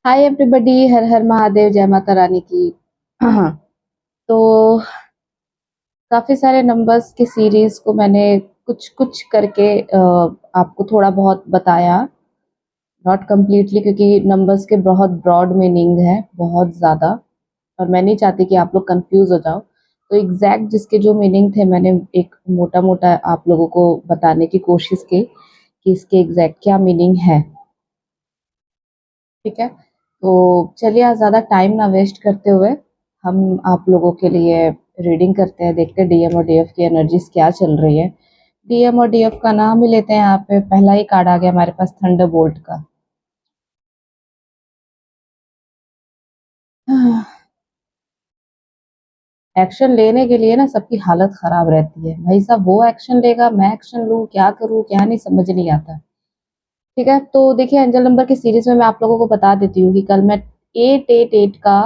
Hi everybody, हर हर महादेव, जय माता रानी की। हाँ, तो काफी सारे नंबर्स की सीरीज को मैंने कुछ कुछ करके आपको थोड़ा बहुत बताया। नॉट कम्प्लीटली, क्योंकि नंबर्स के बहुत ब्रॉड मीनिंग है, बहुत ज्यादा। और मैं नहीं चाहती कि आप लोग कंफ्यूज हो जाओ। तो एग्जैक्ट जिसके जो मीनिंग थे, मैंने एक मोटा मोटा आप लोगों को बताने की कोशिश की कि इसके एग्जैक्ट क्या मीनिंग है। ठीक है, तो चलिए आज ज़्यादा टाइम ना वेस्ट करते हुए हम आप लोगों के लिए रीडिंग करते हैं। देखते हैं डीएम और डीएफ की एनर्जीज क्या चल रही है। डीएम और डीएफ का नाम ही लेते हैं। यहाँ पे पहला ही कार्ड आ गया हमारे पास, थंडरबोल्ट का। एक्शन लेने के लिए ना सबकी हालत खराब रहती है भाई साहब। वो एक्शन लेगा, मैं एक्शन लूँ, क्या करूँ क्या नहीं समझ नहीं आता। ठीक है, तो देखिए एंजल नंबर की सीरीज में मैं आप लोगों को बता देती हूँ कि कल मैं 888 का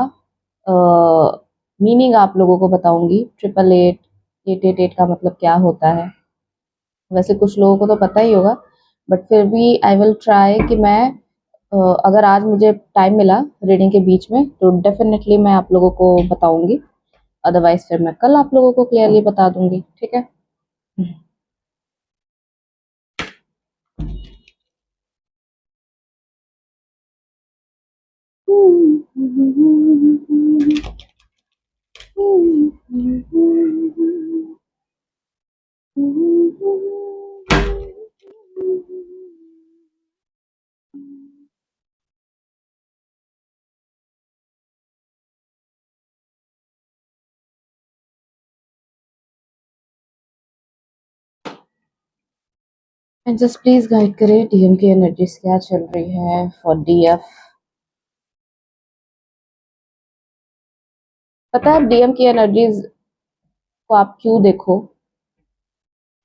मीनिंग आप लोगों को बताऊंगी। 888, 888 का मतलब क्या होता है। वैसे कुछ लोगों को तो पता ही होगा, बट फिर भी आई विल ट्राई कि मैं अगर आज मुझे टाइम मिला रीडिंग के बीच में तो डेफिनेटली मैं आप लोगों को बताऊंगी। अदरवाइज फिर मैं कल आप लोगों को क्लियरली बता दूंगी। ठीक है। एंड जस्ट प्लीज गाइड करें डीएम की एनर्जीज क्या चल रही है फॉर डीएफ। पता है डीएम की एनर्जीज को आप क्यों देखो,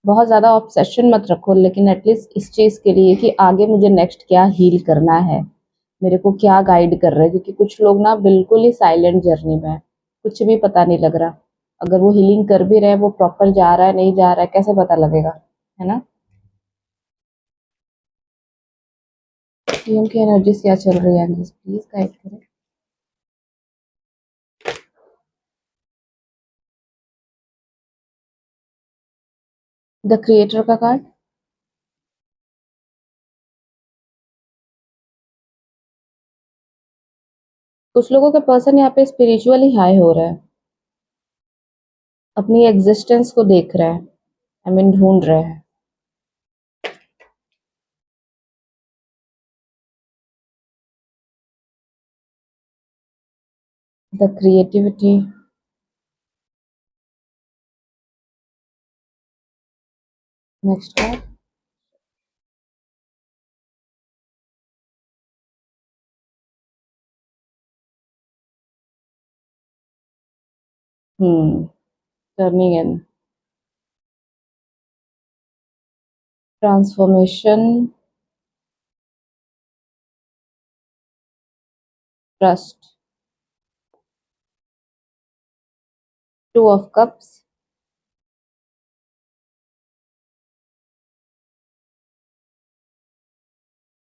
बहुत ज्यादा ऑब्सेशन मत रखो, लेकिन एटलीस्ट इस चीज के लिए कि आगे मुझे नेक्स्ट क्या हील करना है, मेरे को क्या गाइड कर रहा है। क्योंकि कुछ लोग ना बिल्कुल ही साइलेंट जर्नी में है, कुछ भी पता नहीं लग रहा। अगर वो हीलिंग कर भी रहे हैं, वो प्रॉपर जा रहा है नहीं जा रहा है कैसे पता लगेगा, है ना। डीएम की एनर्जीज क्या चल रही है, प्लीज गाइड करें। द क्रिएटर का कार्ड। कुछ लोगों के पर्सन यहाँ पे स्पिरिचुअली हाई हो रहा है, अपनी एग्जिस्टेंस को देख रहा है, आई मीन ढूंढ रहा है। The creativity. Next card. Turning in, transformation, trust, to of cups,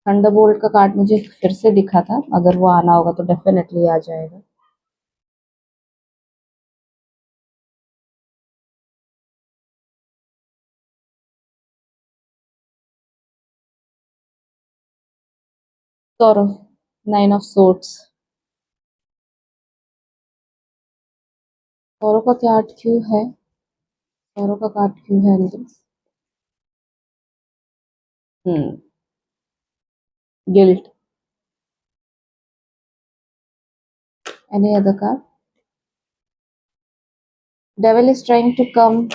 Thunderbolt का कार्ड मुझे फिर से दिखा था, अगर वो आना होगा तो डेफिनेटली आ जाएगा। Sorrow, nine of swords. Sorrow का कार्ड क्यों है, सॉरो का कार्ड क्यों है angels. Guilt. Any other card. Devil is trying to come.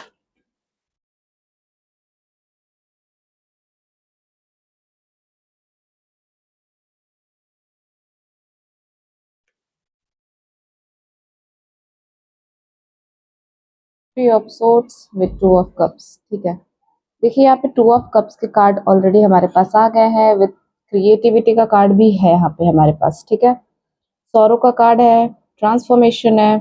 Three of swords with two of cups. ठीक है, देखिए यहाँ पे टू ऑफ कप्स के कार्ड ऑलरेडी हमारे पास आ गए हैं, विद क्रिएटिविटी का कार्ड भी है यहाँ पे हमारे पास। ठीक है, सौरों का कार्ड है, ट्रांसफॉर्मेशन है।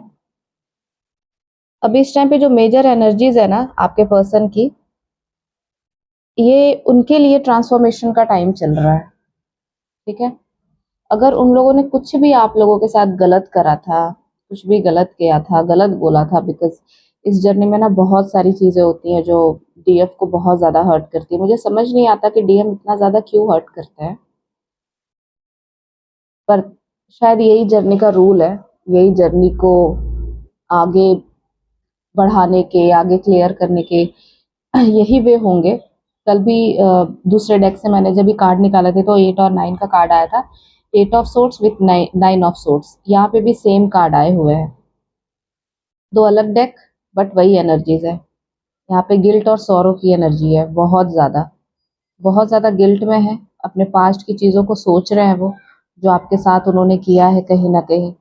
अभी इस टाइम पे जो मेजर एनर्जीज है ना आपके पर्सन की, ये उनके लिए ट्रांसफॉर्मेशन का टाइम चल रहा है। ठीक है, अगर उन लोगों ने कुछ भी आप लोगों के साथ गलत करा था, कुछ भी गलत किया था, गलत बोला था, बिकॉज़ इस जर्नी में ना बहुत सारी चीज़ें होती हैं जो डीएफ को बहुत ज़्यादा हर्ट करती है। मुझे समझ नहीं आता कि डीएम इतना ज़्यादा क्यों हर्ट करते हैं, पर शायद यही जर्नी का रूल है, यही जर्नी को आगे बढ़ाने के, आगे क्लियर करने के यही वे होंगे। कल भी दूसरे डेक से मैंने जब भी कार्ड निकाले थे तो 8 और 9 का कार्ड आया था। 8 of swords with 9 of swords, यहाँ पे भी सेम कार्ड आए हुए हैं। दो अलग डेक बट वही एनर्जीज है। यहाँ पे गिल्ट और सौरो की एनर्जी है, बहुत ज़्यादा गिल्ट में है। अपने पास्ट की चीज़ों को सोच रहे हैं वो, जो आपके साथ उन्होंने किया है कहीं ना कहीं।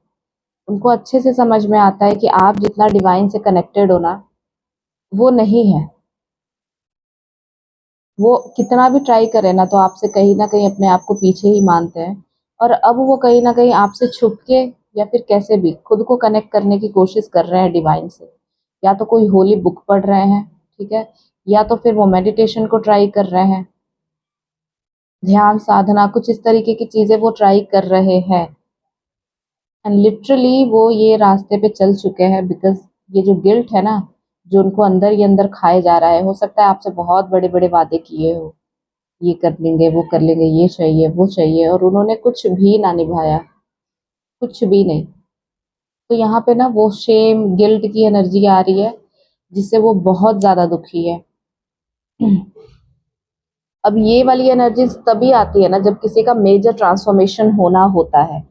उनको अच्छे से समझ में आता है कि आप जितना डिवाइन से कनेक्टेड हो ना, वो नहीं है। वो कितना भी ट्राई करे ना तो आपसे कहीं न कहीं अपने आप को पीछे ही मानते हैं, और अब वो कहीं न कहीं आपसे छुप के या फिर कैसे भी खुद को कनेक्ट करने की कोशिश कर रहे हैं डिवाइन से। या तो कोई होली बुक पढ़ रहे हैं, ठीक है? या तो फिर वो मेडिटेशन को ट्राई कर रहे हैं, ध्यान साधना कुछ इस तरीके की चीज़ें वो ट्राई कर रहे हैं। एंड लिटरली वो ये रास्ते पे चल चुके हैं, बिकॉज़ ये जो गिल्ट है ना, जो उनको अंदर ही अंदर खाए जा रहा है। हो सकता है आपसे बहुत बड़े-बड़े वादे किए हो, ये कर लेंगे, वो कर लेंगे, ये चाहिए, वो चाहिए, और उन्होंने कुछ भी ना निभाया, कुछ भी नहीं। तो यहाँ पे ना वो शेम, गिल्ट की एनर्जी आ रही है, जिससे वो बहुत ज़्यादा दुखी है। अब ये वाली एनर्जीज़ तभी आती है ना जब किसी का मेजर ट्रांसफॉर्मेशन होना होता है।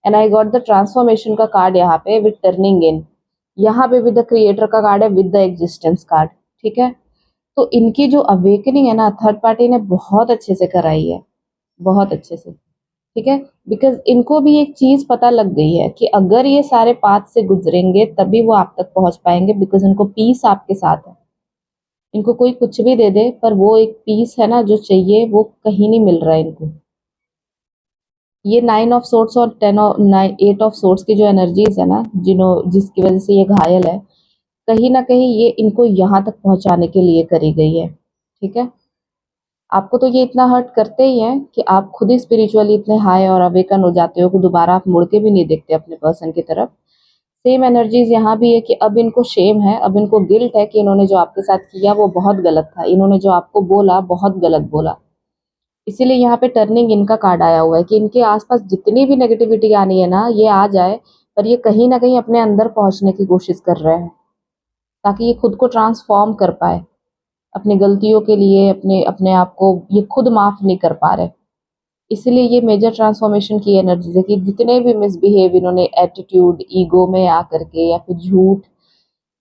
And I got the transformation का कार्ड यहाँ पे विद टर्निंग इन। यहाँ पे विद द क्रिएटर का कार्ड है, विद द एग्जिस्टेंस कार्ड, ठीक है? तो इनकी जो अवेकनिंग है ना, थर्ड पार्टी ने बहुत अच्छे से कराई है, बहुत अच्छे से। ठीक है, बिकॉज इनको भी एक चीज पता लग गई है कि अगर ये सारे पाथ से गुजरेंगे तभी वो आप तक पहुंच पाएंगे, बिकॉज इनको पीस आपके साथ है। इनको कोई कुछ भी दे दे पर वो एक पीस है ना जो चाहिए, वो कहीं नहीं मिल रहा है इनको। ये 9 ऑफ सोर्ट्स और 10 ऑफ 8 ऑफ सोर्ट्स की जो एनर्जीज है ना, जिसकी वजह से ये घायल है, कहीं ना कहीं ये इनको यहाँ तक पहुंचाने के लिए करी गई है। ठीक है, आपको तो ये इतना हर्ट करते ही हैं कि आप खुद ही स्पिरिचुअली इतने हाई और अवेकन हो जाते हो कि दोबारा आप मुड़ के भी नहीं देखते अपने पर्सन की तरफ। सेम एनर्जीज यहाँ भी है कि अब इनको शेम है, अब इनको गिल्ट है कि इन्होंने जो आपके साथ किया वो बहुत गलत था, इन्होंने जो आपको बोला बहुत गलत बोला। इसीलिए यहाँ पे टर्निंग इनका कार्ड आया हुआ है कि इनके आसपास जितनी भी नेगेटिविटी आनी है ना, ये आ जाए, पर ये कहीं ना कहीं अपने अंदर पहुंचने की कोशिश कर रहे हैं, ताकि ये खुद को ट्रांसफॉर्म कर पाए। अपनी गलतियों के लिए अपने अपने आप को ये खुद माफ नहीं कर पा रहे। इसलिए ये मेजर ट्रांसफॉर्मेशन की एनर्जी है कि जितने भी मिसबिहेव इन्होंने, एटीट्यूड, ईगो में आकर के या फिर झूठ,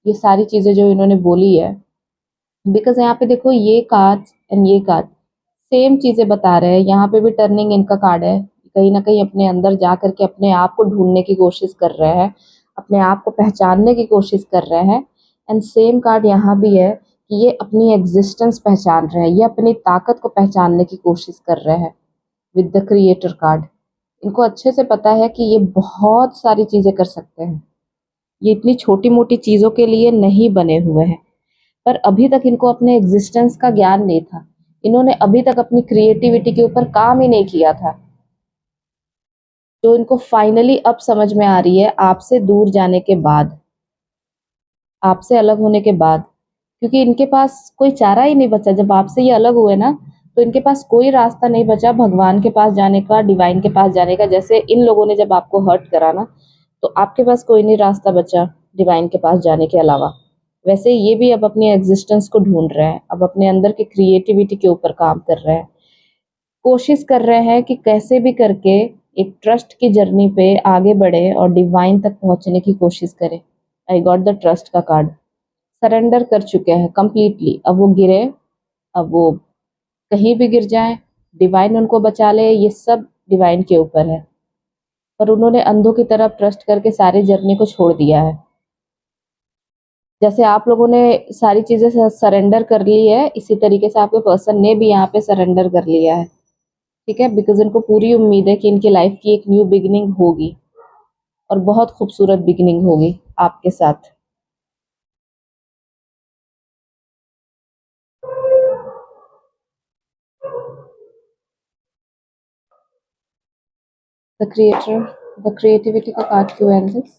ये सारी चीजें जो इन्होंने बोली है, बिकॉज यहाँ पे देखो ये कार्ड एंड ये कार्ड सेम चीजें बता रहे हैं। यहाँ पे भी टर्निंग इनका कार्ड है, कहीं ना कहीं अपने अंदर जा करके अपने आप को ढूंढने की कोशिश कर रहे हैं, अपने आप को पहचानने की कोशिश कर रहे हैं। एंड सेम कार्ड यहाँ भी है कि ये अपनी एग्जिस्टेंस पहचान रहे हैं, ये अपनी ताकत को पहचानने की कोशिश कर रहे हैं विद द क्रिएटर कार्ड। इनको अच्छे से पता है कि ये बहुत सारी चीजें कर सकते हैं, ये इतनी छोटी मोटी चीजों के लिए नहीं बने हुए हैं। पर अभी तक इनको अपने एग्जिस्टेंस का ज्ञान नहीं था, इन्होंने अभी तक अपनी क्रिएटिविटी के ऊपर काम ही नहीं किया था, जो इनको फाइनली अब समझ में आ रही है आपसे दूर जाने के बाद, आपसे अलग होने के बाद। क्योंकि इनके पास कोई चारा ही नहीं बचा, जब आपसे ये अलग हुए ना, तो इनके पास कोई रास्ता नहीं बचा भगवान के पास जाने का, डिवाइन के पास जाने का। जैसे इन लोगों ने जब आपको हर्ट करा ना, तो आपके पास कोई नहीं रास्ता बचा डिवाइन के पास जाने के अलावा, वैसे ये भी अब अपनी एग्जिस्टेंस को ढूंढ रहे हैं, अब अपने अंदर की क्रिएटिविटी के ऊपर काम कर रहे हैं, कोशिश कर रहे हैं कि कैसे भी करके एक ट्रस्ट की जर्नी पे आगे बढ़े और डिवाइन तक पहुंचने की कोशिश करें। आई गॉट द ट्रस्ट का कार्ड। सरेंडर कर चुके हैं कंप्लीटली, अब वो गिरे, अब वो कहीं भी गिर जाए, डिवाइन उनको बचा ले, ये सब डिवाइन के ऊपर है। पर उन्होंने अंधों की तरफ ट्रस्ट करके सारी जर्नी को छोड़ दिया है। जैसे आप लोगों ने सारी चीजें सरेंडर कर ली है, इसी तरीके से आपके पर्सन ने भी यहाँ पे सरेंडर कर लिया है। ठीक है, बिकॉज इनको पूरी उम्मीद है कि इनकी लाइफ की एक न्यू बिगिनिंग होगी, और बहुत खूबसूरत बिगिनिंग होगी आपके साथ। द क्रिएटर, द क्रिएटिविटी का कार्ड क्यों है this?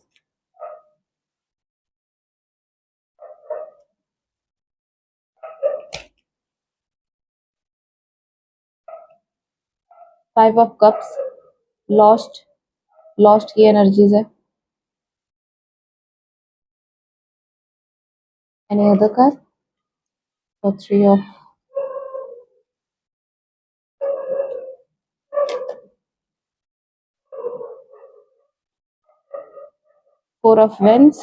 Five of cups, lost, lost की एनर्जीज है। Any other card? और three of, four of wands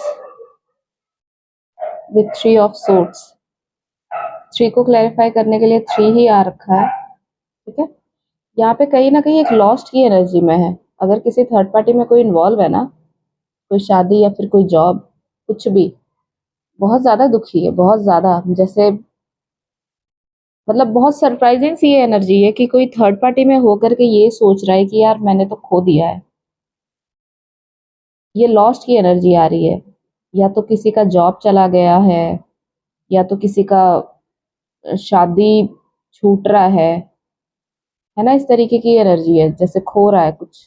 with three of swords. Three को क्लैरिफाई करने के लिए थ्री ही आ रखा है, ठीक है। यहाँ पे कहीं ना कहीं एक लॉस्ट की एनर्जी में है। अगर किसी थर्ड पार्टी में कोई इन्वॉल्व है ना, कोई शादी या फिर कोई जॉब, कुछ भी, बहुत ज्यादा दुखी है, बहुत ज्यादा, जैसे मतलब बहुत सरप्राइजिंग सी ये एनर्जी है कि कोई थर्ड पार्टी में होकर के ये सोच रहा है कि यार मैंने तो खो दिया है। ये लॉस्ट की एनर्जी आ रही है। या तो किसी का जॉब चला गया है, या तो किसी का शादी छूट रहा है ना, इस तरीके की एनर्जी है, जैसे खो रहा है कुछ,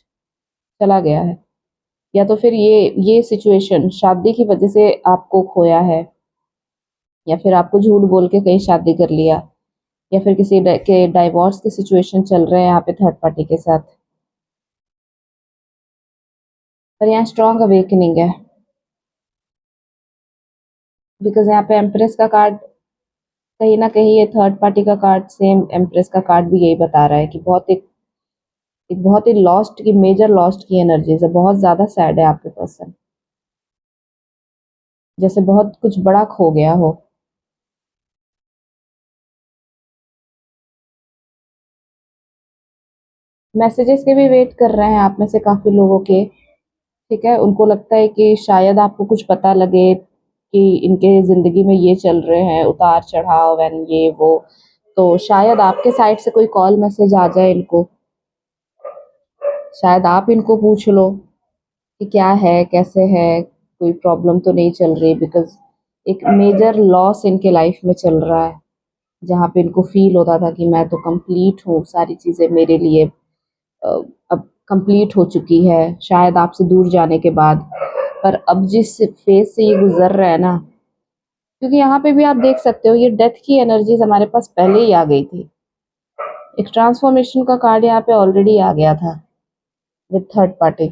चला गया है। या तो फिर ये सिचुएशन शादी की वजह से आपको खोया है, या फिर आपको झूठ बोल के कहीं शादी कर लिया, या फिर किसी के डाइवोर्स की सिचुएशन चल रहे हैं यहाँ पे थर्ड पार्टी के साथ। पर यहाँ स्ट्रॉन्ग अवेकनिंग है, बिकॉज यहाँ पे एम्प्रेस का कार्ड, कहीं ना कहीं ये थर्ड पार्टी का कार्ड सेम एम्प्रेस का कार्ड भी यही बता रहा है कि एक बहुत ही लॉस्ट की, मेजर लॉस्ट की एनर्जीज है। बहुत ज्यादा सैड है आपके पर्सन, जैसे बहुत कुछ बड़ा खो गया हो। मैसेजेस के भी वेट कर रहे हैं आप में से काफी लोगों के, ठीक है। उनको लगता है कि शायद आपको कुछ पता लगे कि इनके जिंदगी में ये चल रहे हैं उतार चढ़ाव एंड ये वो, तो शायद आपके साइड से कोई कॉल मैसेज आ जाए इनको, शायद आप इनको पूछ लो कि क्या है, कैसे है, कोई प्रॉब्लम तो नहीं चल रही, बिकॉज एक मेजर लॉस इनके लाइफ में चल रहा है, जहाँ पे इनको फील होता था कि मैं तो कंप्लीट हूँ, सारी चीजें मेरे लिए अ, अब कंप्लीट हो चुकी है शायद आपसे दूर जाने के बाद। पर अब जिस फेज से ये गुजर रहा है ना, क्योंकि यहाँ पे भी आप देख सकते हो ये डेथ की एनर्जीज हमारे पास पहले ही आ गई थी। एक ट्रांसफॉर्मेशन का कार्ड यहाँ पे ऑलरेडी आ गया था with third party,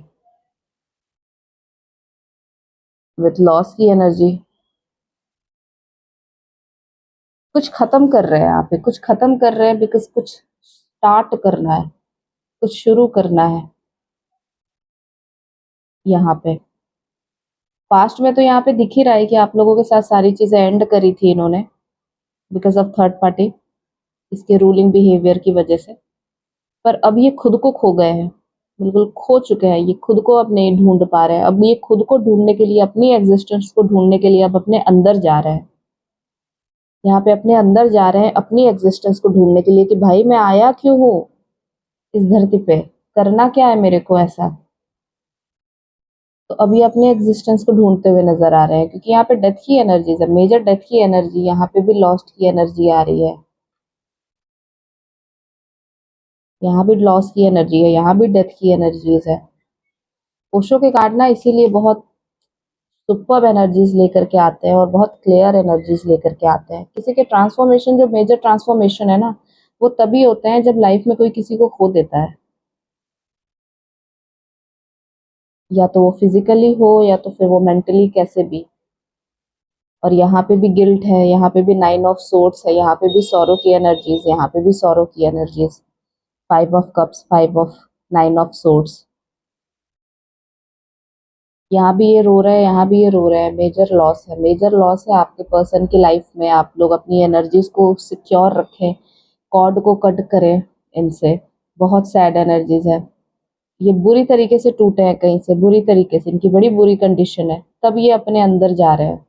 with loss की एनर्जी। कुछ खत्म कर रहे हैं यहाँ पे, कुछ खत्म कर रहे हैं, बिकॉज कुछ स्टार्ट करना है, कुछ शुरू करना है यहाँ पे। पास्ट में तो यहाँ पे दिख ही रहा है कि आप लोगों के साथ सारी चीजें एंड करी थी इन्होंने, बिकॉज ऑफ थर्ड पार्टी, इसके रूलिंग बिहेवियर की वजह से। पर अब ये खुद को खो गए हैं, बिल्कुल खो चुके हैं। ये खुद को अब नहीं ढूंढ पा रहे हैं। अब ये खुद को ढूंढने के लिए, अपनी एग्जिस्टेंस को ढूंढने के लिए अब अपने अंदर जा रहे हैं। यहाँ पे अपने अंदर जा रहे हैं, अपनी एग्जिस्टेंस को ढूंढने के लिए कि भाई मैं आया क्यों हूँ इस धरती पे, करना क्या है मेरे को ऐसा। तो अभी अपने एग्जिस्टेंस को ढूंढते हुए नजर आ रहे हैं, क्योंकि यहाँ पे डेथ की एनर्जीज है, मेजर डेथ की एनर्जी, यहाँ पे भी लॉस्ट की एनर्जी आ रही है, यहाँ भी लॉस की एनर्जी है, यहाँ भी डेथ की एनर्जीज है। ओशो के कार्ड ना इसीलिए बहुत सुपर एनर्जीज लेकर के आते हैं और बहुत क्लियर एनर्जीज लेकर के आते हैं। किसी के ट्रांसफॉर्मेशन, जो मेजर ट्रांसफॉर्मेशन है ना, वो तभी होते हैं जब लाइफ में कोई किसी को खो देता है, या तो वो फिजिकली हो या तो फिर वो मेंटली, कैसे भी। और यहाँ पे भी गिल्ट है, यहाँ पे भी नाइन ऑफ सोर्ड्स है, यहाँ पे भी सॉरो की एनर्जीज, यहाँ पे भी सॉरो की energies. Five of cups, five of, nine of swords. यहाँ भी ये रो रहे हैं, यहाँ भी ये रो रहे हैं। मेजर लॉस है, मेजर लॉस है आपके पर्सन की लाइफ में। आप लोग अपनी एनर्जीज को सिक्योर रखें, कॉर्ड को कट करें इनसे। बहुत सैड एनर्जीज है, ये बुरी तरीके से टूटे हैं कहीं से, बुरी तरीके से, इनकी बड़ी बुरी कंडीशन है, तब ये अपने अंदर जा रहे हैं,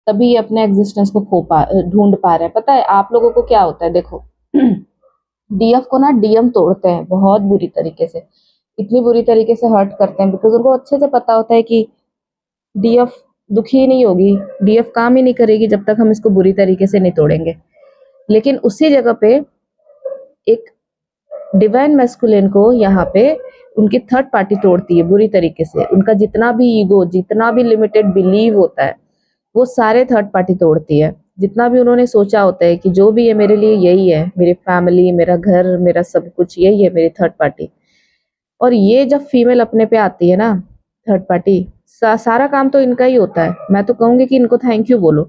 तभी ये अपने एग्जिस्टेंस को ढूंढ पा रहे हैं। पता है आप लोगों को क्या होता है, देखो डीएफ को ना डीएम तोड़ते हैं बहुत बुरी तरीके से, इतनी बुरी तरीके से हर्ट करते हैं, बिकॉज उनको अच्छे से पता होता है कि डीएफ दुखी ही नहीं होगी, डीएफ काम ही नहीं करेगी जब तक हम इसको बुरी तरीके से नहीं तोड़ेंगे। लेकिन उसी जगह पे एक डिवाइन मैस्कुलिन को यहाँ पे उनकी थर्ड पार्टी तोड़ती है बुरी तरीके से। उनका जितना भी ईगो, जितना भी लिमिटेड बिलीव होता है, वो सारे थर्ड पार्टी तोड़ती है। जितना भी उन्होंने सोचा होता है कि जो भी है मेरे लिए यही है, मेरी फैमिली, मेरा घर, मेरा सब कुछ यही है, मेरी थर्ड पार्टी। और ये जब फीमेल अपने पे आती है ना, थर्ड पार्टी, सारा काम तो इनका ही होता है। मैं तो कहूंगी कि इनको थैंक यू बोलो,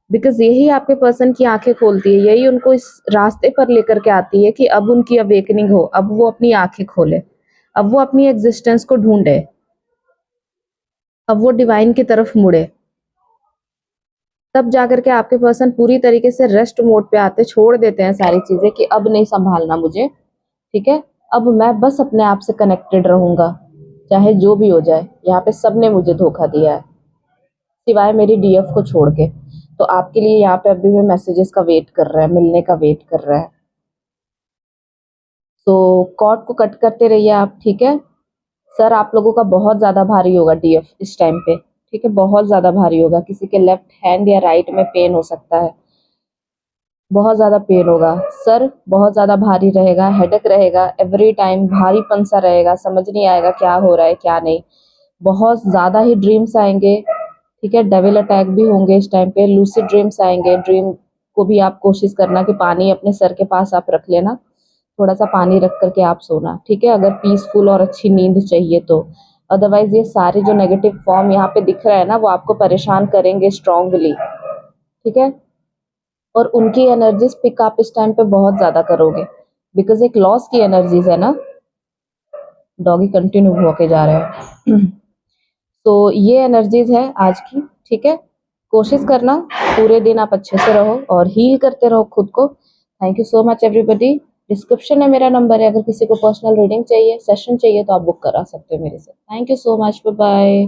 बिकॉज यही आपके पर्सन की आंखें खोलती है, यही उनको इस रास्ते पर लेकर के आती है कि अब उनकी अवेकनिंग हो, अब वो अपनी आंखें खोले, अब वो अपनी एग्जिस्टेंस को ढूंढे, अब वो डिवाइन की तरफ मुड़े। तब जाकर के आपके पर्सन पूरी तरीके से रेस्ट मोड पे आते, छोड़ देते हैं सारी चीजें कि अब नहीं संभालना मुझे, ठीक है, अब मैं बस अपने आप से कनेक्टेड रहूंगा, चाहे जो भी हो जाए। यहाँ पे सबने मुझे धोखा दिया है सिवाय मेरी डीएफ को छोड़ के। तो आपके लिए यहाँ पे अभी भी मैसेजेस का वेट कर रहा है, मिलने का वेट कर रहा है। तो कॉर्ड को कट करते रहिए आप, ठीक है। सर आप लोगों का बहुत ज्यादा भारी होगा डीएफ इस टाइम पे, ठीक है, बहुत ज्यादा भारी होगा। किसी के लेफ्ट हैंड या राइट में पेन हो सकता है, बहुत ज्यादा पेन होगा। सर बहुत ज्यादा भारी रहेगा, हेडेक रहेगा, एवरी टाइम भारीपन सा रहेगा, समझ नहीं आएगा क्या हो रहा है क्या नहीं। बहुत ज्यादा ही ड्रीम्स आएंगे, ठीक है, डेविल अटैक भी होंगे इस टाइम पे, लूसिड ड्रीम्स आएंगे। ड्रीम को भी आप कोशिश करना कि पानी अपने सर के पास आप रख लेना, थोड़ा सा पानी रख करके आप सोना, ठीक है, अगर पीसफुल और अच्छी नींद चाहिए तो। अदरवाइज ये सारे जो नेगेटिव फॉर्म यहाँ पे दिख रहा है ना, वो आपको परेशान करेंगे स्ट्रांगली, ठीक है। और उनकी एनर्जीज पिक आप इस टाइम पे बहुत ज्यादा करोगे, बिकॉज एक लॉस की एनर्जीज है ना। डॉगी कंटिन्यू होके जा रहे हैं। तो ये एनर्जीज है आज की, ठीक है। कोशिश करना पूरे दिन आप अच्छे से रहो और हील करते रहो खुद को। Thank you so much everybody. Description में मेरा नंबर है, अगर किसी को पर्सनल रीडिंग चाहिए, सेशन चाहिए, तो आप बुक करा सकते हो मेरे से। Thank you so much, bye bye.